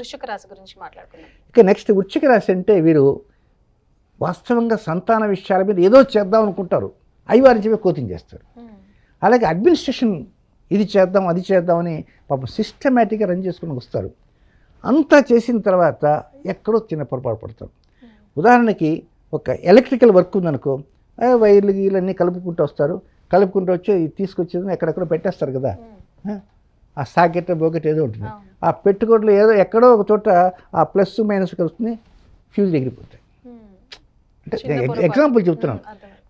వృశ్చిక రాశి గురించి మాట్లాడుకుందాం. ఇక నెక్స్ట్ వృశ్చిక రాశి అంటే వీరు వాస్తవంగా సంతాన విషయాల మీద ఏదో చేద్దాం అనుకుంటారు, అవి వారి చెప్పి కోచింగ్ చేస్తారు. అలాగే అడ్మినిస్ట్రేషన్ ఇది చేద్దాం అది చేద్దామని పాపం సిస్టమేటిక్గా రన్ చేసుకుని వస్తారు. అంతా చేసిన తర్వాత ఎక్కడో చిన్న పొరపాటు పడతారు. ఉదాహరణకి ఒక ఎలక్ట్రికల్ వర్క్ ఉందనుకో, వైర్లు గీళ్ళన్నీ కలుపుకుంటూ వస్తారు, కలుపుకుంటూ వచ్చి తీసుకొచ్చేది ఎక్కడెక్కడో పెట్టేస్తారు కదా, ఆ సాకెట్ బోకెట్ ఏదో ఉంటుంది, ఆ పెట్టుకోవట్లో ఏదో ఎక్కడో ఒక చోట ఆ ప్లస్ మైనస్ కలుస్తుంది, ఫ్యూజ్ ఎగిరిపోతాయి. అంటే ఎగ్జాంపుల్ చెప్తున్నాను.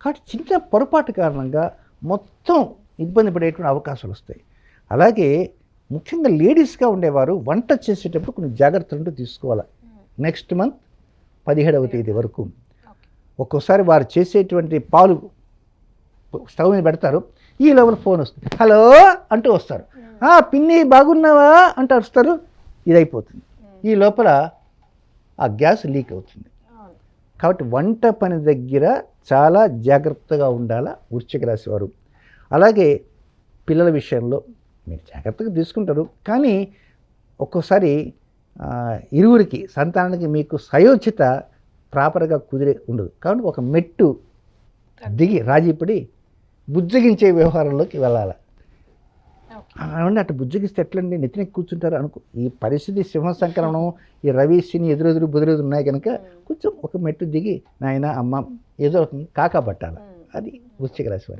కాబట్టి చిన్న పొరపాటు కారణంగా మొత్తం ఇబ్బంది పడేటువంటి అవకాశాలు వస్తాయి. అలాగే ముఖ్యంగా లేడీస్గా ఉండేవారు వంట చేసేటప్పుడు కొన్ని జాగ్రత్తలు తీసుకోవాలి. నెక్స్ట్ మంత్ 17వ తేదీ వరకు ఒక్కోసారి వారు చేసేటువంటి పాలు స్టవ్ మీద పెడతారు, ఈ లెవెల్ ఫోన్ వస్తుంది, హలో అంటూ వస్తారు, పిన్ని బాగున్నావా అంటూ వస్తారు, ఇది అయిపోతుంది. ఈ లోపల ఆ గ్యాస్ లీక్ అవుతుంది. కాబట్టి వంట పని దగ్గర చాలా జాగ్రత్తగా ఉండాలా వృశ్చిక రాశి వారు. అలాగే పిల్లల విషయంలో మీరు జాగ్రత్తగా తీసుకుంటారు, కానీ ఒక్కోసారి ఇరువురికి సంతానానికి మీకు సయోచిత ప్రాపర్గా కుదిరే ఉండదు. కాబట్టి ఒక మెట్టు దిగి రాజీపడి బుజ్జగించే వ్యవహారంలోకి వెళ్ళాలి. అంటే అటు బుజ్జగిస్తే ఎట్లండి, నెత్తినెక్కి కూర్చుంటారు అనుకో. ఈ పరిస్థితి సింహ సంక్రమణం, ఈ రవి శని ఎదురెదురు బుదురెదురు ఉన్నాయి కనుక కొంచెం ఒక మెట్టు దిగి నాయన అమ్మ ఏదో కాకా పట్టాలి. అది వృశ్చిక రాశి వారికి.